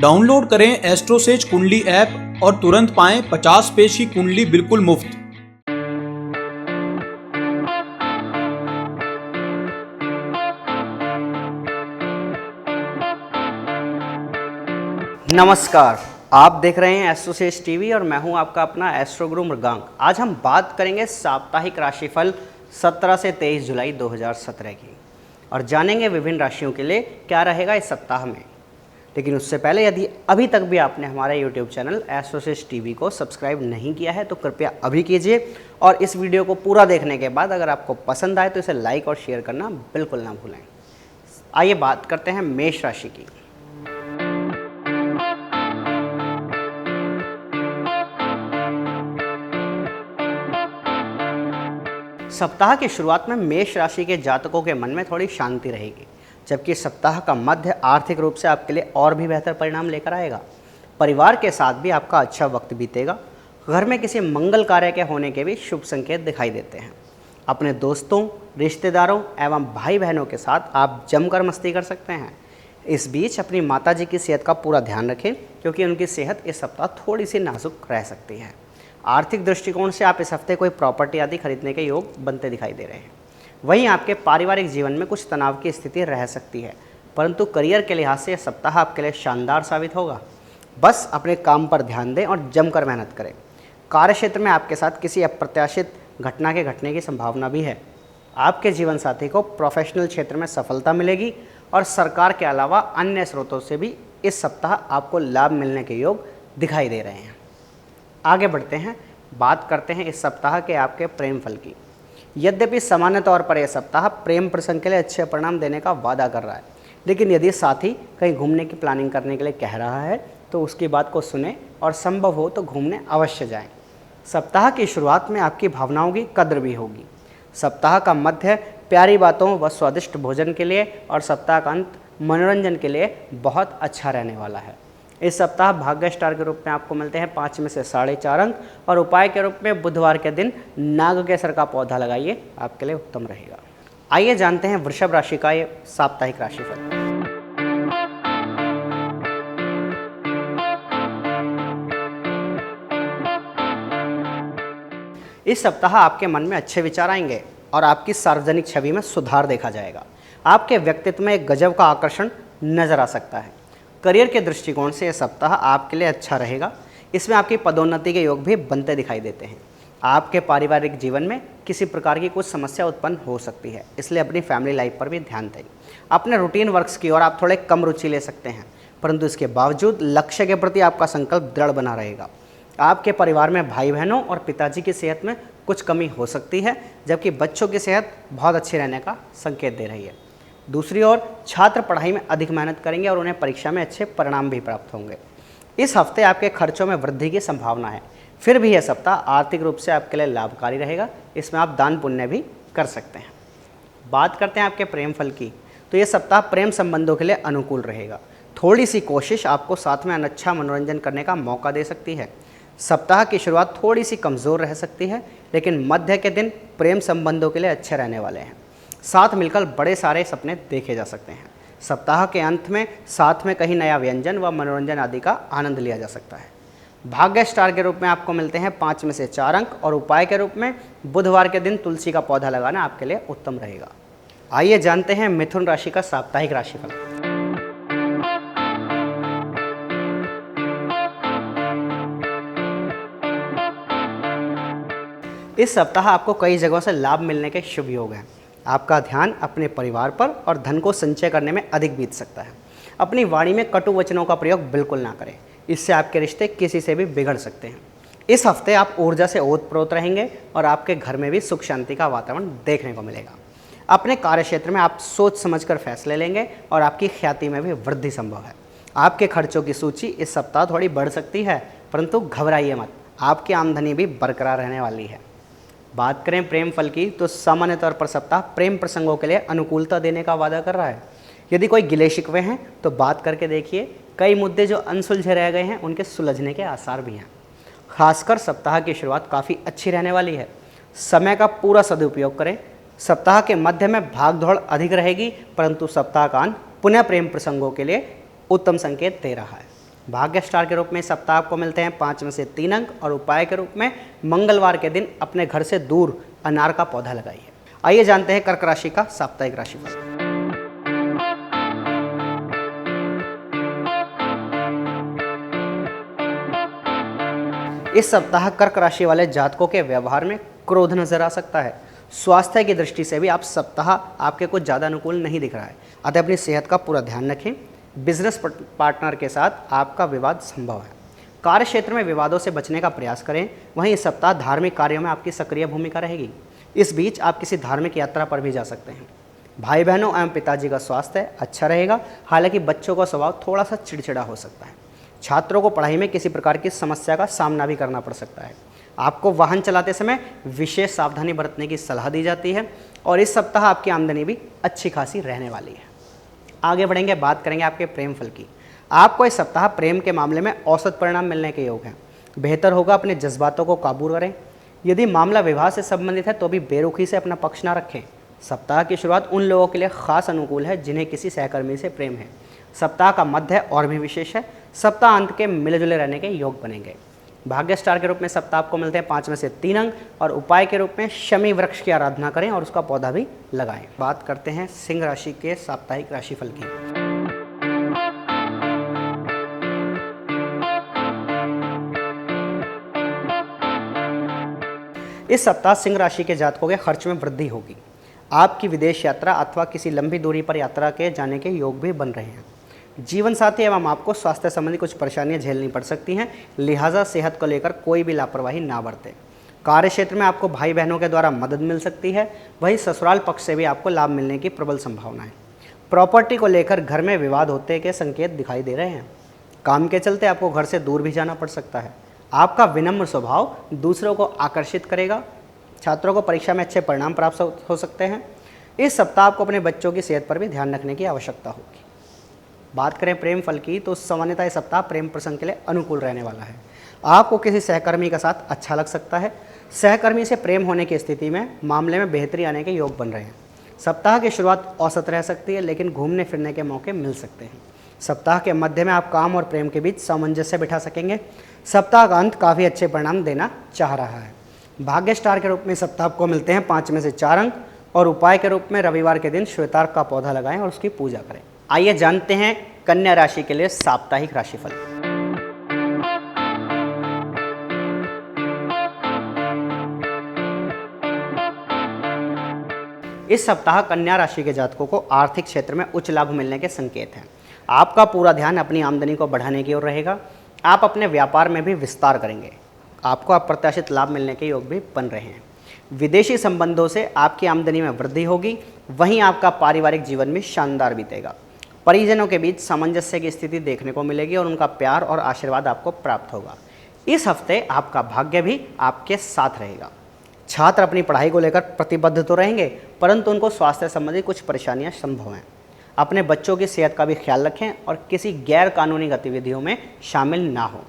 Download करें एस्ट्रोसेज कुंडली app और तुरंत पाएं 50 पेज की कुंडली बिल्कुल मुफ्त। नमस्कार, आप देख रहे हैं एस्ट्रोसेज टीवी और मैं हूं आपका अपना एस्ट्रो गुरु मृगांक। आज हम बात करेंगे साप्ताहिक राशिफल 17 से 23 जुलाई 2017 की और जानेंगे विभिन्न राशियों के लिए क्या रहेगा इस सप्ताह में। लेकिन उससे पहले यदि अभी तक भी आपने हमारे YouTube चैनल एस्ट्रोसेज टीवी को सब्सक्राइब नहीं किया है तो कृपया अभी कीजिए और इस वीडियो को पूरा देखने के बाद अगर आपको पसंद आए तो इसे लाइक और शेयर करना बिल्कुल ना भूलें। आइए बात करते हैं मेष राशि की। सप्ताह की शुरुआत में मेष राशि के जातकों के मन में थोड़ी शांति रहेगी, जबकि सप्ताह का मध्य आर्थिक रूप से आपके लिए और भी बेहतर परिणाम लेकर आएगा। परिवार के साथ भी आपका अच्छा वक्त बीतेगा। घर में किसी मंगल कार्य के होने के भी शुभ संकेत दिखाई देते हैं। अपने दोस्तों, रिश्तेदारों एवं भाई बहनों के साथ आप जमकर मस्ती कर सकते हैं। इस बीच अपनी माताजी की सेहत का पूरा ध्यान रखें, क्योंकि उनकी सेहत इस सप्ताह थोड़ी सी नाजुक रह सकती है। आर्थिक दृष्टिकोण से आप इस हफ्ते कोई प्रॉपर्टी आदि खरीदने के योग बनते दिखाई दे रहे हैं। वहीं आपके पारिवारिक जीवन में कुछ तनाव की स्थिति रह सकती है, परंतु करियर के लिहाज से यह सप्ताह आपके लिए शानदार साबित होगा। बस अपने काम पर ध्यान दें और जमकर मेहनत करें। कार्य क्षेत्र में आपके साथ किसी अप्रत्याशित घटना के घटने की संभावना भी है। आपके जीवन साथी को प्रोफेशनल क्षेत्र में सफलता मिलेगी और सरकार के अलावा अन्य स्रोतों से भी इस सप्ताह आपको लाभ मिलने के योग दिखाई दे रहे हैं। आगे बढ़ते हैं, बात करते हैं इस सप्ताह के आपके प्रेम फल की। यद्यपि सामान्य तौर पर यह सप्ताह प्रेम प्रसंग के लिए अच्छे परिणाम देने का वादा कर रहा है, लेकिन यदि साथी कहीं घूमने की प्लानिंग करने के लिए कह रहा है तो उसकी बात को सुने और संभव हो तो घूमने अवश्य जाएं। सप्ताह की शुरुआत में आपकी भावनाओं की कद्र भी होगी। सप्ताह का मध्य प्यारी बातों व स्वादिष्ट भोजन के लिए और सप्ताह का अंत मनोरंजन के लिए बहुत अच्छा रहने वाला है। इस सप्ताह भाग्य स्टार के रूप में आपको मिलते हैं 5 में से 4.5 अंक और उपाय के रूप में बुधवार के दिन नागकेसर का पौधा लगाइए, आपके लिए उत्तम रहेगा। आइए जानते हैं वृषभ राशि का ये साप्ताहिक राशिफल। इस सप्ताह आपके मन में अच्छे विचार आएंगे और आपकी सार्वजनिक छवि में सुधार देखा जाएगा। आपके व्यक्तित्व में एक गजब का आकर्षण नजर आ सकता है। करियर के दृष्टिकोण से यह सप्ताह आपके लिए अच्छा रहेगा। इसमें आपकी पदोन्नति के योग भी बनते दिखाई देते हैं। आपके पारिवारिक जीवन में किसी प्रकार की कुछ समस्या उत्पन्न हो सकती है, इसलिए अपनी फैमिली लाइफ पर भी ध्यान दें। अपने रूटीन वर्क्स की ओर आप थोड़े कम रुचि ले सकते हैं, परंतु इसके बावजूद लक्ष्य के प्रति आपका संकल्प दृढ़ बना रहेगा। आपके परिवार में भाई बहनों और पिताजी की सेहत में कुछ कमी हो सकती है, जबकि बच्चों की सेहत बहुत अच्छी रहने का संकेत दे रही है। दूसरी ओर छात्र पढ़ाई में अधिक मेहनत करेंगे और उन्हें परीक्षा में अच्छे परिणाम भी प्राप्त होंगे। इस हफ्ते आपके खर्चों में वृद्धि की संभावना है, फिर भी यह सप्ताह आर्थिक रूप से आपके लिए लाभकारी रहेगा। इसमें आप दान पुण्य भी कर सकते हैं। बात करते हैं आपके प्रेम फल की, तो यह सप्ताह प्रेम संबंधों के लिए अनुकूल रहेगा। थोड़ी सी कोशिश आपको साथ में अच्छा मनोरंजन करने का मौका दे सकती है। सप्ताह की शुरुआत थोड़ी सी कमज़ोर रह सकती है, लेकिन मध्य के दिन प्रेम संबंधों के लिए अच्छे रहने वाले हैं। साथ मिलकर बड़े सारे सपने देखे जा सकते हैं। सप्ताह के अंत में साथ में कहीं नया व्यंजन व मनोरंजन आदि का आनंद लिया जा सकता है। भाग्य स्टार के रूप में आपको मिलते हैं 5 में से 4 अंक और उपाय के रूप में बुधवार के दिन तुलसी का पौधा लगाना आपके लिए उत्तम रहेगा। आइए जानते हैं मिथुन राशि का साप्ताहिक राशिफल। इस सप्ताह आपको कई जगहों से लाभ मिलने के शुभ योग हैं। आपका ध्यान अपने परिवार पर और धन को संचय करने में अधिक बीत सकता है। अपनी वाणी में कटु वचनों का प्रयोग बिल्कुल ना करें, इससे आपके रिश्ते किसी से भी बिगड़ सकते हैं। इस हफ्ते आप ऊर्जा से ओतप्रोत रहेंगे और आपके घर में भी सुख शांति का वातावरण देखने को मिलेगा। अपने कार्य क्षेत्र में आप सोच समझकर फैसले लेंगे और आपकी ख्याति में भी वृद्धि संभव है। आपके खर्चों की सूची इस सप्ताह थोड़ी बढ़ सकती है, परंतु घबराइए मत, आपकी आमदनी भी बरकरार रहने वाली है। बात करें प्रेम फल की, तो सामान्य तौर पर सप्ताह प्रेम प्रसंगों के लिए अनुकूलता देने का वादा कर रहा है। यदि कोई गिले शिकवे हैं तो बात करके देखिए। कई मुद्दे जो अनसुलझे रह गए हैं उनके सुलझने के आसार भी हैं। खासकर सप्ताह की शुरुआत काफ़ी अच्छी रहने वाली है। समय का पूरा सदुपयोग करें। सप्ताह के मध्य में भागदौड़ अधिक रहेगी, परंतु सप्ताह का अंत पुनः प्रेम प्रसंगों के लिए उत्तम संकेत दे रहा है। भाग्य स्टार के रूप में इस सप्ताह आपको मिलते हैं 5 में से 3 अंक और उपाय के रूप में मंगलवार के दिन अपने घर से दूर अनार का पौधा लगाइए। आइए जानते हैं कर्क राशि का साप्ताहिक राशिफल। इस सप्ताह कर्क राशि वाले जातकों के व्यवहार में क्रोध नजर आ सकता है। स्वास्थ्य की दृष्टि से भी आप सप्ताह आपके कुछ ज़्यादा अनुकूल नहीं दिख रहा है, अतः अपनी सेहत का पूरा ध्यान रखें। बिजनेस पार्टनर के साथ आपका विवाद संभव है। कार्य क्षेत्र में विवादों से बचने का प्रयास करें। वहीं इस सप्ताह धार्मिक कार्यों में आपकी सक्रिय भूमिका रहेगी। इस बीच आप किसी धार्मिक यात्रा पर भी जा सकते हैं। भाई बहनों एवं पिताजी का स्वास्थ्य अच्छा रहेगा, हालांकि बच्चों का स्वभाव थोड़ा सा चिड़चिड़ा हो सकता है। छात्रों को पढ़ाई में किसी प्रकार की समस्या का सामना भी करना पड़ सकता है। आपको वाहन चलाते समय विशेष सावधानी बरतने की सलाह दी जाती है और इस सप्ताह आपकी आमदनी भी अच्छी खासी रहने वाली है। आगे बढ़ेंगे, बात करेंगे आपके प्रेम फल की। आपको इस सप्ताह प्रेम के मामले में औसत परिणाम मिलने के योग हैं। बेहतर होगा अपने जज्बातों को काबू करें। यदि मामला विवाह से संबंधित है तो भी बेरुखी से अपना पक्ष ना रखें। सप्ताह की शुरुआत उन लोगों के लिए खास अनुकूल है जिन्हें किसी सहकर्मी से प्रेम है। सप्ताह का मध्य और भी विशेष है। सप्ताह अंत के मिलजुले रहने के योग बनेंगे। भाग्य स्टार के रूप में सप्ताह आपको मिलते हैं 5 में से 3 अंक और उपाय के रूप में शमी वृक्ष की आराधना करें और उसका पौधा भी लगाएं। बात करते हैं सिंह राशि के साप्ताहिक राशिफल की। इस सप्ताह सिंह राशि के जातकों के खर्च में वृद्धि होगी। आपकी विदेश यात्रा अथवा किसी लंबी दूरी पर यात्रा के जाने के योग भी बन रहे हैं। जीवन साथी एवं आपको स्वास्थ्य संबंधी कुछ परेशानियां झेलनी पड़ सकती हैं, लिहाजा सेहत को लेकर कोई भी लापरवाही ना बरतें। कार्य क्षेत्र में आपको भाई बहनों के द्वारा मदद मिल सकती है। वहीं ससुराल पक्ष से भी आपको लाभ मिलने की प्रबल संभावना है। प्रॉपर्टी को लेकर घर में विवाद होते के संकेत दिखाई दे रहे हैं। काम के चलते आपको घर से दूर भी जाना पड़ सकता है। आपका विनम्र स्वभाव दूसरों को आकर्षित करेगा। छात्रों को परीक्षा में अच्छे परिणाम प्राप्त हो सकते हैं। इस सप्ताह आपको अपने बच्चों की सेहत पर भी ध्यान रखने की आवश्यकता होगी। बात करें प्रेम फल की तो सामान्यतः इस सप्ताह प्रेम प्रसंग के लिए अनुकूल रहने वाला है। आपको किसी सहकर्मी का साथ अच्छा लग सकता है। सहकर्मी से प्रेम होने की स्थिति में मामले में बेहतरी आने के योग बन रहे हैं। सप्ताह की शुरुआत औसत रह सकती है, लेकिन घूमने फिरने के मौके मिल सकते हैं। सप्ताह के मध्य में आप काम और प्रेम के बीच सामंजस्य बिठा सकेंगे। सप्ताह का अंत काफ़ी अच्छे परिणाम देना चाह रहा है। भाग्य स्टार के रूप में सप्ताह आपको मिलते हैं 5 में से 4 अंक और उपाय के रूप में रविवार के दिन श्वेतार्क का पौधा लगाएं और उसकी पूजा करें। आइए जानते हैं कन्या राशि के लिए साप्ताहिक राशिफल। इस सप्ताह कन्या राशि के जातकों को आर्थिक क्षेत्र में उच्च लाभ मिलने के संकेत हैं। आपका पूरा ध्यान अपनी आमदनी को बढ़ाने की ओर रहेगा। आप अपने व्यापार में भी विस्तार करेंगे। आपको अप्रत्याशित लाभ मिलने के योग भी बन रहे हैं। विदेशी संबंधों से आपकी आमदनी में वृद्धि होगी। वहीं आपका पारिवारिक जीवन भी शानदार बीतेगा। परिजनों के बीच सामंजस्य की स्थिति देखने को मिलेगी और उनका प्यार और आशीर्वाद आपको प्राप्त होगा। इस हफ्ते आपका भाग्य भी आपके साथ रहेगा। छात्र अपनी पढ़ाई को लेकर प्रतिबद्ध तो रहेंगे, परंतु उनको स्वास्थ्य संबंधी कुछ परेशानियां संभव हैं। अपने बच्चों की सेहत का भी ख्याल रखें और किसी गैर कानूनी गतिविधियों में शामिल ना हो।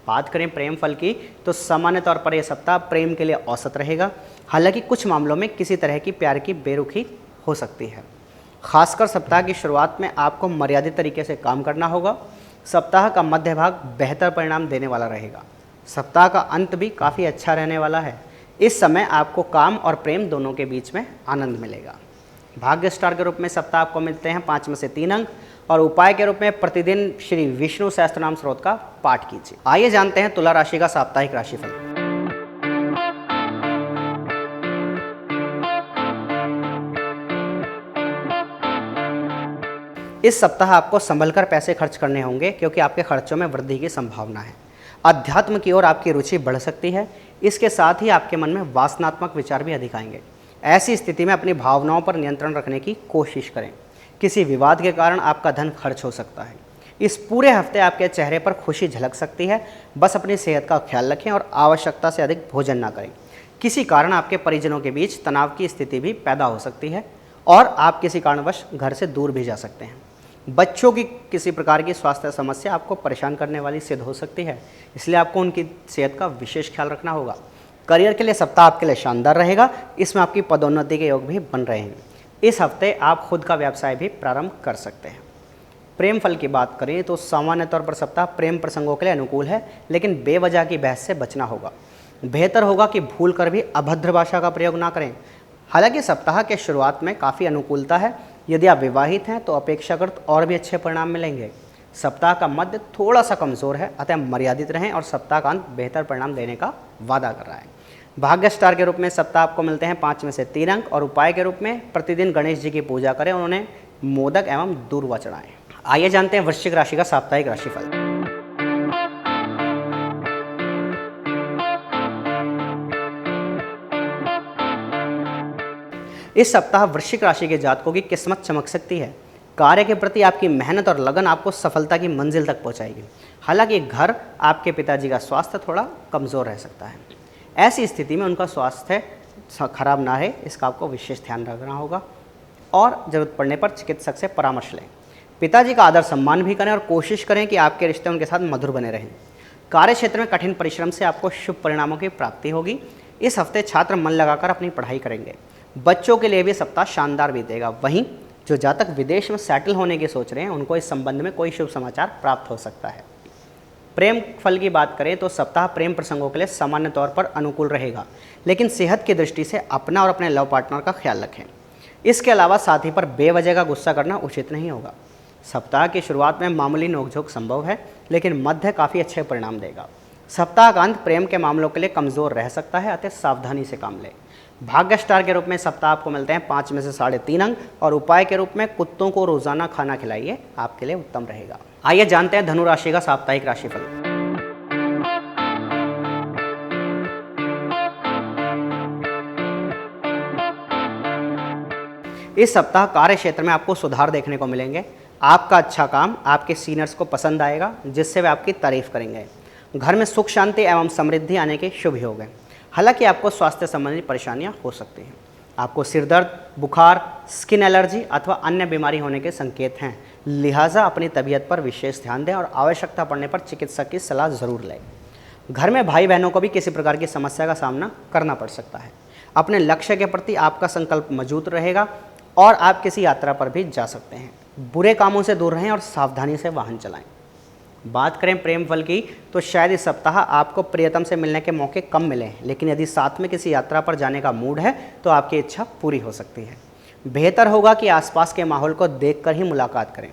बात करें प्रेम फल की तो सामान्य तौर पर यह सप्ताह प्रेम के लिए औसत रहेगा। हालांकि कुछ मामलों में किसी तरह की प्यार की बेरुखी हो सकती है। खासकर सप्ताह की शुरुआत में आपको मर्यादित तरीके से काम करना होगा। सप्ताह का मध्य भाग बेहतर परिणाम देने वाला रहेगा। सप्ताह का अंत भी काफ़ी अच्छा रहने वाला है। इस समय आपको काम और प्रेम दोनों के बीच में आनंद मिलेगा। भाग्य स्टार के रूप में सप्ताह आपको मिलते हैं 5 में से 3 अंक और उपाय के रूप में प्रतिदिन श्री विष्णु सहस्त्रनाम स्रोत का पाठ कीजिए। आइए जानते हैं तुला राशि का साप्ताहिक राशिफल। इस सप्ताह आपको संभल कर पैसे खर्च करने होंगे क्योंकि आपके खर्चों में वृद्धि की संभावना है। अध्यात्म की ओर आपकी रुचि बढ़ सकती है। इसके साथ ही आपके मन में वासनात्मक विचार भी अधिक आएंगे। ऐसी स्थिति में अपनी भावनाओं पर नियंत्रण रखने की कोशिश करें। किसी विवाद के कारण आपका धन खर्च हो सकता है। इस पूरे हफ्ते आपके चेहरे पर खुशी झलक सकती है। बस अपनी सेहत का ख्याल रखें और आवश्यकता से अधिक भोजन ना करें। किसी कारण आपके परिजनों के बीच तनाव की स्थिति भी पैदा हो सकती है और आप किसी कारणवश घर से दूर भी जा सकते हैं। बच्चों की किसी प्रकार की स्वास्थ्य समस्या आपको परेशान करने वाली सिद्ध हो सकती है, इसलिए आपको उनकी सेहत का विशेष ख्याल रखना होगा। करियर के लिए सप्ताह आपके लिए शानदार रहेगा। इसमें आपकी पदोन्नति के योग भी बन रहे हैं। इस हफ्ते आप खुद का व्यवसाय भी प्रारंभ कर सकते हैं। प्रेम फल की बात करें तो सामान्य तौर पर सप्ताह प्रेम प्रसंगों के लिए अनुकूल है, लेकिन बेवजह की बहस से बचना होगा। बेहतर होगा कि भूल कर भी अभद्र भाषा का प्रयोग ना करें। हालांकि सप्ताह के शुरुआत में काफ़ी अनुकूलता है। यदि आप विवाहित हैं तो अपेक्षाकृत और भी अच्छे परिणाम मिलेंगे। सप्ताह का मध्य थोड़ा सा कमज़ोर है, अतः मर्यादित रहें और सप्ताह का अंत बेहतर परिणाम देने का वादा कर रहा है। भाग्य स्टार के रूप में सप्ताह आपको मिलते हैं 5 में से 3 अंक और उपाय के रूप में प्रतिदिन गणेश जी की पूजा करें, उन्होंने मोदक एवं दूर्वा चढ़ाएं। आइए जानते हैं वृश्चिक राशि का साप्ताहिक राशिफल। इस सप्ताह वृश्चिक राशि के जातकों की किस्मत चमक सकती है। कार्य के प्रति आपकी मेहनत और लगन आपको सफलता की मंजिल तक पहुंचाएगी। हालांकि घर आपके पिताजी का स्वास्थ्य थोड़ा कमज़ोर रह सकता है। ऐसी स्थिति में उनका स्वास्थ्य खराब ना रहे, इसका आपको विशेष ध्यान रखना होगा और ज़रूरत पड़ने पर चिकित्सक से परामर्श लें। पिताजी का आदर सम्मान भी करें और कोशिश करें कि आपके रिश्ते उनके साथ मधुर बने रहें। कार्य क्षेत्र में कठिन परिश्रम से आपको शुभ परिणामों की प्राप्ति होगी। इस हफ्ते छात्र मन लगाकर अपनी पढ़ाई करेंगे। बच्चों के लिए भी सप्ताह शानदार बीतेगा। वहीं जो जातक विदेश में सेटल होने की सोच रहे हैं उनको इस संबंध में कोई शुभ समाचार प्राप्त हो सकता है। प्रेम फल की बात करें तो सप्ताह प्रेम प्रसंगों के लिए सामान्य तौर पर अनुकूल रहेगा, लेकिन सेहत की दृष्टि से अपना और अपने लव पार्टनर का ख्याल रखें। इसके अलावा साथी पर बेवजह का गुस्सा करना उचित नहीं होगा। सप्ताह की शुरुआत में मामूली नोकझोंक संभव है, लेकिन मध्य काफ़ी अच्छे परिणाम देगा। सप्ताह का अंत प्रेम के मामलों के लिए कमज़ोर रह सकता है, अतः सावधानी से काम लें। भाग्य स्टार के रूप में सप्ताह आपको मिलते हैं 5 में से 3.5 अंक और उपाय के रूप में कुत्तों को रोजाना खाना खिलाइए, आपके लिए उत्तम रहेगा। आइए जानते हैं धनु राशि का साप्ताहिक राशिफल। इस सप्ताह कार्य क्षेत्र में आपको सुधार देखने को मिलेंगे। आपका अच्छा काम आपके सीनियर्स को पसंद आएगा, जिससे वे आपकी तारीफ करेंगे। घर में सुख शांति एवं समृद्धि आने के शुभ योग हैं। हालांकि आपको स्वास्थ्य संबंधी परेशानियां हो सकती हैं। आपको सिर दर्द, बुखार, स्किन एलर्जी अथवा अन्य बीमारी होने के संकेत हैं। लिहाजा अपनी तबीयत पर विशेष ध्यान दें और आवश्यकता पड़ने पर चिकित्सक की सलाह जरूर लें। घर में भाई बहनों को भी किसी प्रकार की समस्या का सामना करना पड़ सकता है। अपने लक्ष्य के प्रति आपका संकल्प मजबूत रहेगा और आप किसी यात्रा पर भी जा सकते हैं। बुरे कामों से दूर रहें और सावधानी से वाहन चलाएं। बात करें प्रेम फल की तो शायद इस सप्ताह आपको प्रियतम से मिलने के मौके कम मिले हैं, लेकिन यदि साथ में किसी यात्रा पर जाने का मूड है तो आपकी इच्छा पूरी हो सकती है। बेहतर होगा कि आसपास के माहौल को देखकर ही मुलाकात करें।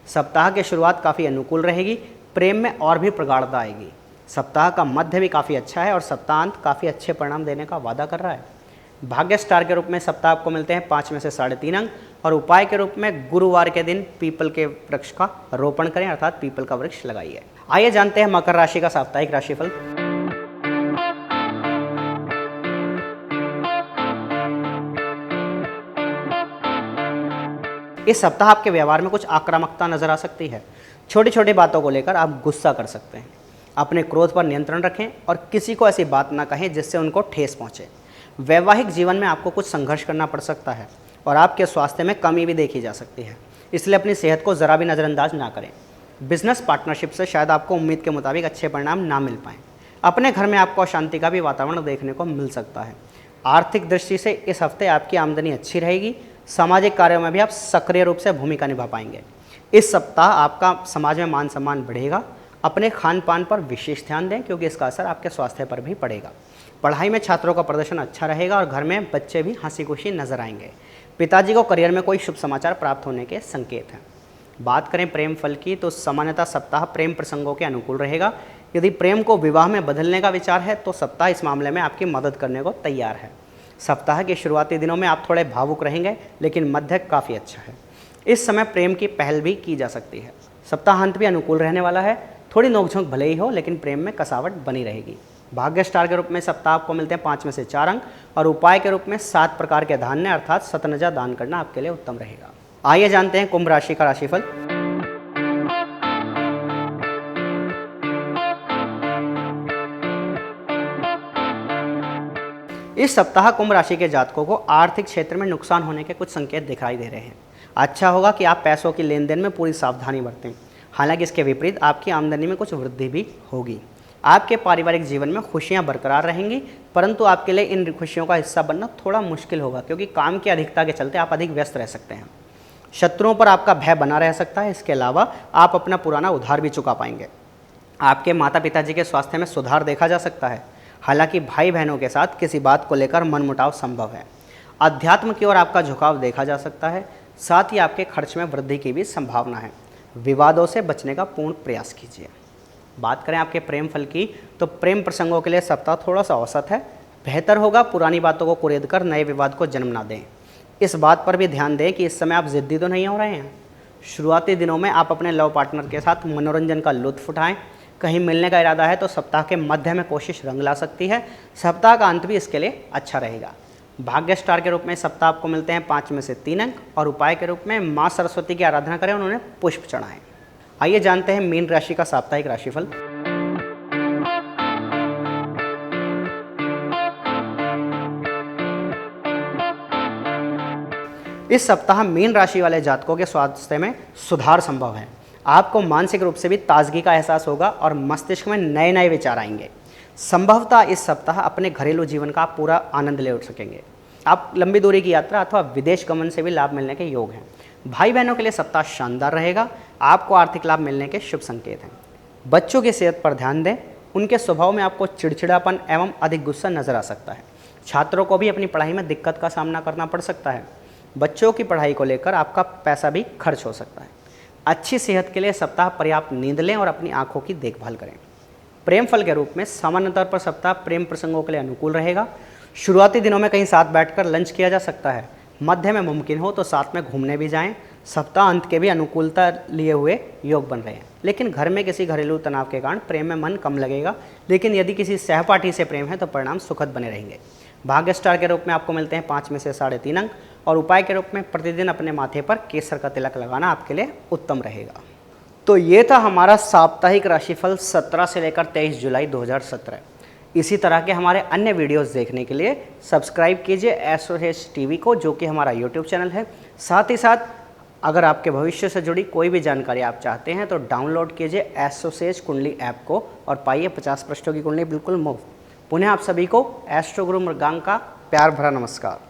सप्ताह की शुरुआत काफ़ी अनुकूल रहेगी, प्रेम में और भी प्रगाढ़ता आएगी। सप्ताह का मध्य भी काफ़ी अच्छा है और सप्ताहांत काफ़ी अच्छे परिणाम देने का वादा कर रहा है। भाग्य स्टार के रूप में सप्ताह आपको मिलते हैं 5 में से 3.5 अंक और उपाय के रूप में गुरुवार के दिन पीपल के वृक्ष का रोपण करें, अर्थात पीपल का वृक्ष लगाइए। आइए जानते हैं मकर राशि का साप्ताहिक राशिफल। इस सप्ताह आपके व्यवहार में कुछ आक्रामकता नजर आ सकती है। छोटी छोटी बातों को लेकर आप गुस्सा कर सकते हैं। अपने क्रोध पर नियंत्रण रखें और किसी को ऐसी बात ना कहें जिससे उनको ठेस पहुंचे। वैवाहिक जीवन में आपको कुछ संघर्ष करना पड़ सकता है और आपके स्वास्थ्य में कमी भी देखी जा सकती है, इसलिए अपनी सेहत को ज़रा भी नज़रअंदाज ना करें। बिजनेस पार्टनरशिप से शायद आपको उम्मीद के मुताबिक अच्छे परिणाम ना मिल पाएँ। अपने घर में आपको अशांति का भी वातावरण देखने को मिल सकता है। आर्थिक दृष्टि से इस हफ्ते आपकी आमदनी अच्छी रहेगी। सामाजिक कार्यों में भी आप सक्रिय रूप से भूमिका निभा पाएंगे। इस सप्ताह आपका समाज में मान सम्मान बढ़ेगा। अपने खान पान पर विशेष ध्यान दें, क्योंकि इसका असर आपके स्वास्थ्य पर भी पड़ेगा। पढ़ाई में छात्रों का प्रदर्शन अच्छा रहेगा और घर में बच्चे भी हंसी खुशी नजर आएंगे। पिताजी को करियर में कोई शुभ समाचार प्राप्त होने के संकेत हैं। बात करें प्रेम फल की तो सामान्यतः सप्ताह प्रेम प्रसंगों के अनुकूल रहेगा। यदि प्रेम को विवाह में बदलने का विचार है तो सप्ताह इस मामले में आपकी मदद करने को तैयार है। सप्ताह के शुरुआती दिनों में आप थोड़े भावुक रहेंगे, लेकिन मध्य काफ़ी अच्छा है। इस समय प्रेम की पहल भी की जा सकती है। सप्ताहांत भी अनुकूल रहने वाला है। थोड़ी नोकझोंक भले ही हो, लेकिन प्रेम में कसावट बनी रहेगी। भाग्य स्टार के रूप में सप्ताह आपको मिलते हैं 5 में से 4 अंक और उपाय के रूप में 7 प्रकार के धान्य अर्थात सतनजा दान करना आपके लिए उत्तम रहेगा। आइए जानते हैं कुंभ राशि का राशिफल। इस सप्ताह कुंभ राशि के जातकों को आर्थिक क्षेत्र में नुकसान होने के कुछ संकेत दिखाई दे रहे हैं। अच्छा होगा कि आप पैसों की लेन देन में पूरी सावधानी बरतें। हालांकि इसके विपरीत आपकी आमदनी में कुछ वृद्धि भी होगी। आपके पारिवारिक जीवन में खुशियां बरकरार रहेंगी, परंतु आपके लिए इन खुशियों का हिस्सा बनना थोड़ा मुश्किल होगा, क्योंकि काम की अधिकता के चलते आप अधिक व्यस्त रह सकते हैं। शत्रुओं पर आपका भय बना रह सकता है। इसके अलावा आप अपना पुराना उधार भी चुका पाएंगे। आपके माता पिताजी के स्वास्थ्य में सुधार देखा जा सकता है। हालांकि भाई बहनों के साथ किसी बात को लेकर मनमुटाव संभव है। अध्यात्म की ओर आपका झुकाव देखा जा सकता है। साथ ही आपके खर्च में वृद्धि की भी संभावना है। विवादों से बचने का पूर्ण प्रयास कीजिए। बात करें आपके प्रेम फल की, तो प्रेम प्रसंगों के लिए सप्ताह थोड़ा सा औसत है। बेहतर होगा पुरानी बातों को कुरेद कर नए विवाद को जन्म ना दें। इस बात पर भी ध्यान दें कि इस समय आप ज़िद्दी तो नहीं हो रहे हैं। शुरुआती दिनों में आप अपने लव पार्टनर के साथ मनोरंजन का लुत्फ उठाएं। कहीं मिलने का इरादा है तो सप्ताह के मध्य में कोशिश रंग ला सकती है। सप्ताह का अंत भी इसके लिए अच्छा रहेगा। भाग्य स्टार के रूप में सप्ताह आपको मिलते हैं 5 में से 3 अंक और उपाय के रूप में माँ सरस्वती की आराधना करें, उन्होंने पुष्प चढ़ाएं। आइए जानते हैं मीन राशि का साप्ताहिक राशिफल। इस सप्ताह मीन राशि वाले जातकों के स्वास्थ्य में सुधार संभव है। आपको मानसिक रूप से भी ताजगी का एहसास होगा और मस्तिष्क में नए नए विचार आएंगे। संभवतः इस सप्ताह अपने घरेलू जीवन का पूरा आनंद ले उठ सकेंगे। आप लंबी दूरी की यात्रा अथवा विदेश गमन से भी लाभ मिलने के योग हैं। भाई बहनों के लिए सप्ताह शानदार रहेगा। आपको आर्थिक लाभ मिलने के शुभ संकेत हैं। बच्चों की सेहत पर ध्यान दें। उनके स्वभाव में आपको चिड़चिड़ापन एवं अधिक गुस्सा नजर आ सकता है। छात्रों को भी अपनी पढ़ाई में दिक्कत का सामना करना पड़ सकता है। बच्चों की पढ़ाई को लेकर आपका पैसा भी खर्च हो सकता है। अच्छी सेहत के लिए सप्ताह पर्याप्त नींद लें और अपनी आंखों की देखभाल करें। प्रेम फल के रूप में सामान्य तौर पर सप्ताह प्रेम प्रसंगों के लिए अनुकूल रहेगा। शुरुआती दिनों में कहीं साथ बैठकर लंच किया जा सकता है। मध्य में मुमकिन हो तो साथ में घूमने भी जाएं। सप्ताह अंत के भी अनुकूलता लिए हुए योग बन रहे हैं। लेकिन घर में किसी घरेलू तनाव के कारण प्रेम में मन कम लगेगा। लेकिन यदि किसी सहपाठी से प्रेम है तो परिणाम सुखद बने रहेंगे। भाग्य स्टार के रूप में आपको मिलते हैं 5 में से 3.5 अंक और उपाय के रूप में प्रतिदिन अपने माथे पर केसर का तिलक लगाना आपके लिए उत्तम रहेगा। तो ये था हमारा साप्ताहिक राशिफल 17 से लेकर 23 जुलाई 2017। इसी तरह के हमारे अन्य वीडियोस देखने के लिए सब्सक्राइब कीजिए एस्ट्रोसेज टीवी को, जो कि हमारा यूट्यूब चैनल है। साथ ही साथ अगर आपके भविष्य से जुड़ी कोई भी जानकारी आप चाहते हैं तो डाउनलोड कीजिए एस्ट्रोसेज कुंडली ऐप को और पाइए 50 पृष्ठों की कुंडली बिल्कुल मुफ्त। पुनः आप सभी को एस्ट्रो गुरु मृगांक का प्यार भरा नमस्कार।